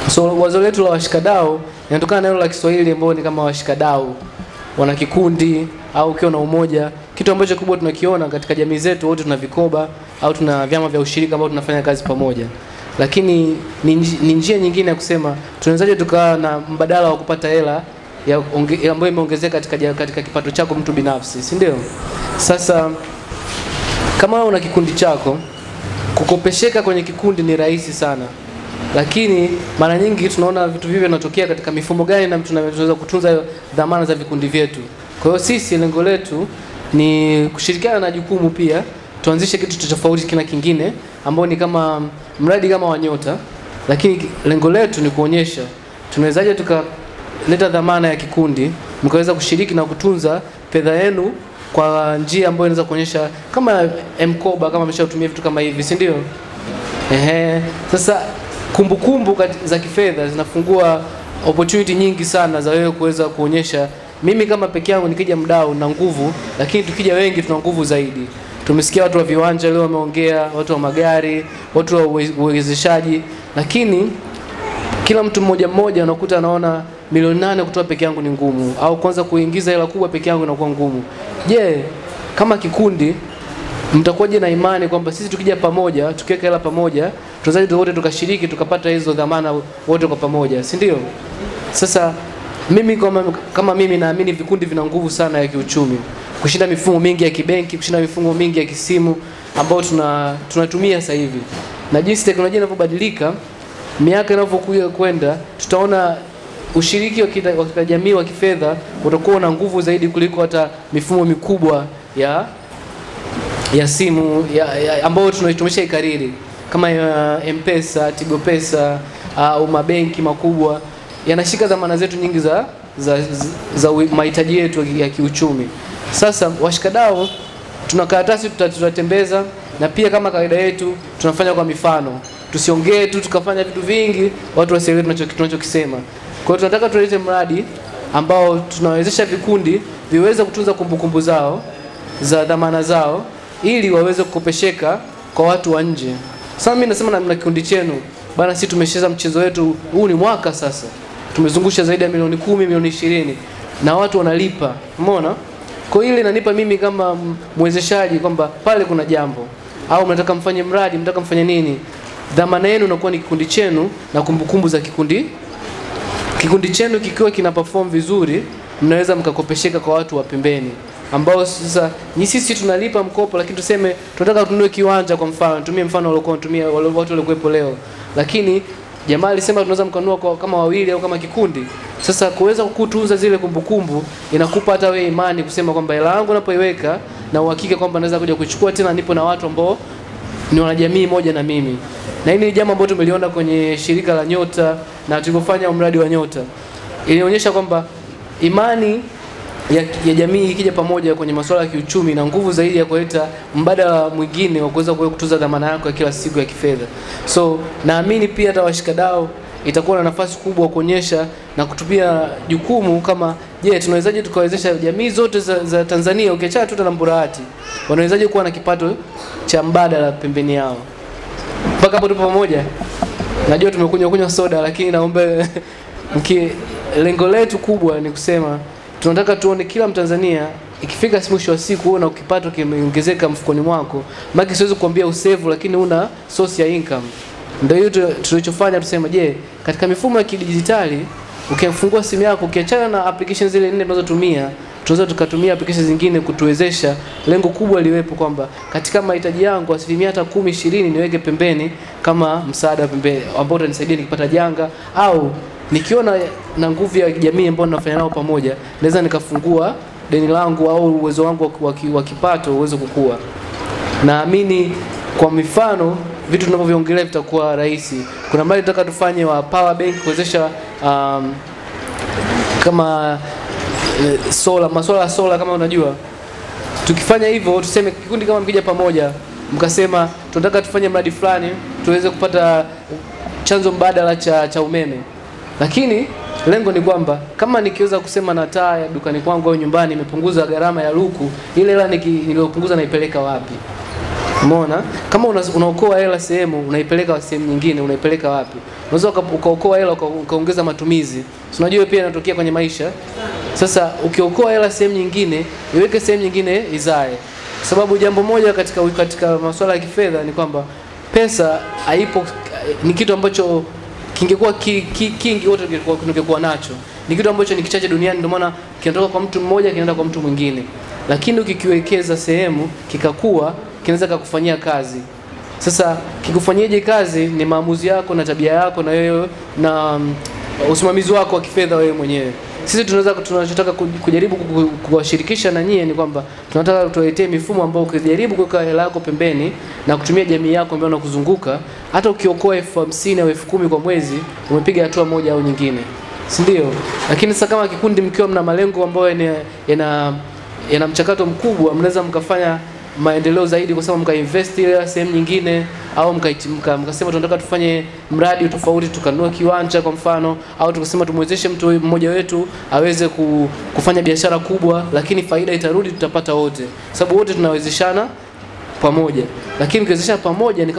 So wazo letu la washikadau linatokana na neno la Kiswahili ambao ni kama washikadau, wana kikundi au ukiwa na umoja. Kitu ambacho kubwa tunakiona katika jamii zetu, wote tuna vikoba au tuna vyama vya ushirika ambao tunafanya kazi pamoja. Lakini ni njia nyingine ya kusema tunawezaje tukawa na mbadala wa kupata hela ambayo imeongezeka katika kipato chako mtu binafsi, si ndio? Sasa kama una kikundi chako, kukopesheka kwenye kikundi ni rahisi sana. Lakini mara nyingi tunaona vitu vivyo vinatokea katika mifumo gani na tunaweza kutunza dhamana za vikundi vyetu. Kwa hiyo sisi lengo letu ni kushirikiana na jukumu pia tuanzishe kitu tofauti kina kingine ambao ni kama mradi kama wa Nyota, lakini lengo letu ni kuonyesha tunawezaje tukaleta dhamana ya kikundi mkaweza kushiriki na kutunza fedha yenu kwa njia ambayo inaweza kuonyesha kama mkoba, kama mmeshatumia vitu kama hivi, si ndio? Sasa kumbukumbu za kifedha zinafungua opportunity nyingi sana za wewe kuweza kuonyesha mimi kama peke yangu nikija mdau na nguvu, lakini tukija wengi tuna nguvu zaidi. Tumesikia watu wa viwanja leo wameongea, watu wa magari, watu wa uwezeshaji, lakini kila mtu mmoja mmoja unakuta anaona milioni 8 kutoa peke yangu ni ngumu, au kwanza kuingiza hela kubwa peke yangu inakuwa ngumu. Je, kama kikundi mtakuwaje na imani kwamba sisi tukija pamoja, tukiweka hela pamoja, tunaweza wote tukashiriki tukapata hizo dhamana wote kwa pamoja, si ndio? Sasa mimi kama mimi naamini vikundi vina nguvu sana ya kiuchumi kushinda mifumo mingi ya kibenki, kushinda mifumo mingi ya kisimu ambao tunatumia sasa hivi. Na jinsi teknolojia inavyobadilika, miaka inavyokuja kwenda, tutaona ushiriki wa jamii wa kifedha utakuwa na nguvu zaidi kuliko hata mifumo mikubwa ya simu ambayo tunaitumia ikariri kama M-Pesa, Tigo Pesa au mabenki makubwa yanashika dhamana zetu nyingi za mahitaji yetu ya kiuchumi. Sasa washikadau tuna karatasi tutatembeza, na pia kama kawaida yetu tunafanya kwa mifano. Tusiongee tu tukafanya vitu vingi watu wasielewe tunachokisema. Kwa hiyo tunataka tulete mradi ambao tunawezesha vikundi viweze kutunza kumbukumbu zao za dhamana zao ili waweze kukopesheka kwa watu wa nje. Sasa mimi nasema na kikundi chenu bana, sisi tumesheza mchezo wetu, huu ni mwaka sasa. Tumezungusha zaidi ya milioni 10, milioni 20 na watu wanalipa. Umeona? Kwa hiyo ile inanipa mimi kama mwezeshaji kwamba pale kuna jambo, au mnataka mfanye mradi, mnataka mfanye nini, dhamana yenu inakuwa ni kikundi chenu na kumbukumbu za kikundi chenu kikiwa kina perform vizuri, mnaweza mkakopesheka kwa watu wa pembeni ambao sasa ni sisi tunalipa mkopo, lakini tuseme tunataka tununue kiwanja kwa mfano, tumie mfano waliokuwa tumia watu waliokuepo leo, lakini jamaa alisema tunaweza mkanunua kama wawili au kama kikundi. Sasa kuweza kutunza zile kumbukumbu inakupa hata wewe imani kusema kwamba hela yangu napoiweka na uhakika kwamba naweza kuja kuchukua tena, nipo na watu ambao ni wanajamii moja na mimi. Na hili ni jambo ambalo tumeliona kwenye shirika la Nyota na tulipofanya mradi wa Nyota. Ilionyesha kwamba imani ya jamii ikija pamoja kwenye masuala ya kiuchumi na nguvu zaidi ya kuleta mbadala mwingine wa kuweza kutunza dhamana yako ya kila siku ya kifedha. So naamini pia hata washikadau itakuwa na nafasi kubwa kuonyesha na kutupia jukumu kama tunawezaje tukawezesha jamii zote za Tanzania, ukiacha tu na Mburahati, wanawezaje kuwa na kipato cha mbadala pembeni yao. Mpaka hapo tupo pamoja. Najua tumekunywa soda, lakini naomba lengo letu kubwa ni kusema tunataka tuone kila Mtanzania ikifika mwisho wa siku una kipato kimeongezeka mfukoni mwako. Maki siwezi kuambia usave lakini una source ya income. Ndio hiyo tulichofanya, tusema katika mifumo ya kidijitali ukifungua simu yako, ukiachana na applications zile 4 tunazotumia, tunaweza tukatumia applications zingine kutuwezesha lengo kubwa liwepo kwamba katika mahitaji yangu asilimia hata 10-20 niweke pembeni kama msaada pembeni ambao utanisaidia nikipata janga, au nikiona na nguvu ya jamii ambao ninafanya nao pamoja naweza nikafungua deni langu au uwezo wangu wa kipato uweze kukua. Naamini kwa mifano vitu tunavyoongelea vitakuwa rahisi. Kuna mali nataka tufanye wa power bank kuwezesha kama masuala ya solar kama unajua. Tukifanya hivyo tuseme kikundi kama mkija pamoja mkasema tunataka tufanye mradi fulani tuweze kupata chanzo mbadala cha umeme. Lakini lengo ni kwamba kama nikiweza kusema na taa ya dukani kwangu au nyumbani imepunguza gharama ya luku, ile hela niliyopunguza naipeleka wapi? Umeona? Kama unaokoa hela sehemu, unaipeleka sehemu nyingine, unaipeleka wapi? Unaweza ukaokoa hela ukaongeza matumizi. Unajua pia inatokea kwenye maisha. Sasa ukiokoa hela sehemu nyingine, iweke sehemu nyingine izae. Sababu jambo moja katika masuala ya kifedha ni kwamba pesa haipo, ni kitu ambacho kingekuwa kingi wote tungekuwa nacho. Ni kitu ambacho ni kichache duniani, ndio maana kinatoka kwa mtu mmoja kinaenda kwa mtu mwingine. Lakini ukikiwekeza sehemu kikakua, kinaweza kukufanyia kazi. Sasa kikufanyaje kazi ni maamuzi yako na tabia yako na wewe na usimamizi wako wa kifedha wewe mwenyewe. Sisi tunachotaka kujaribu kuwashirikisha na nyie ni kwamba tunataka tuwaletee mifumo ambayo ukijaribu kuweka hela yako pembeni na kutumia jamii yako ambayo inakuzunguka, hata ukiokoa 50,000 au 10,000 kwa mwezi, umepiga hatua moja au nyingine. Si ndio? Lakini sasa kama kikundi mkiwa mna malengo ambayo yana mchakato mkubwa, mnaweza mkafanya maendeleo zaidi kwa sababu mkainvest ile sehemu nyingine, au mkasema tunataka tufanye mradi tofauti, tukanunua kiwanja kwa mfano, au tukasema tumwezeshe mtu mmoja wetu aweze kufanya biashara kubwa, lakini faida itarudi tutapata wote, sababu wote tunawezeshana pamoja. Lakini ukiwezeshana pamoja ni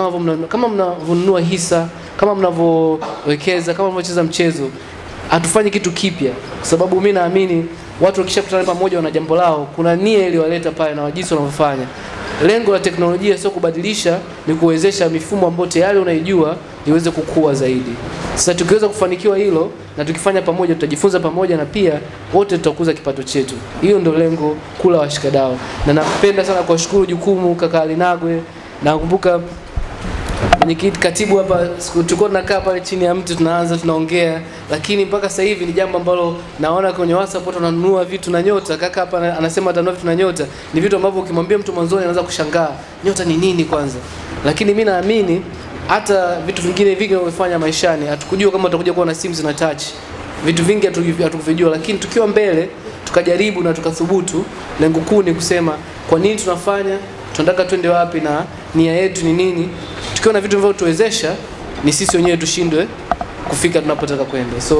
kama mnavununua hisa, kama mnavowekeza, kama mnavyocheza mchezo. Hatufanyi kitu kipya, kwa sababu mimi naamini watu wakishakutana pamoja wana jambo lao, kuna nia ile waleta pale na jinsi wanavyofanya. Lengo la teknolojia sio kubadilisha, ni kuwezesha mifumo ambayo tayari unaijua iweze kukua zaidi. Sasa tukiweza kufanikiwa hilo na tukifanya pamoja, tutajifunza pamoja na pia wote tutakuza kipato chetu. Hiyo ndio lengo kula washikadau. Na napenda sana kuwashukuru jukumu kaka Alinagwe. Nakumbuka katibu hapa tulikuwa tunakaa pale chini ya mti tunaongea, lakini mpaka sasa hivi ni jambo ambalo naona kwenye WhatsApp watu wananunua vitu na nyota. Kaka hapa anasema atanunua vitu na nyota. Ni vitu ambavyo ukimwambia mtu mwanzoni anaanza kushangaa, nyota ni nini kwanza? Lakini mimi naamini hata vitu vingine vingi vinavyofanya maishani, hatukujua kama tutakuja kuwa na simu zina touch. Vitu vingi hatukuvijua, lakini tukiwa mbele tukajaribu na tukathubutu, lengo kuu ni kusema kwa nini tunafanya, tunataka twende wapi na nia yetu ni nini. Tukiona vitu ambavyo tuwezesha, ni sisi wenyewe tushindwe kufika tunapotaka kwenda. So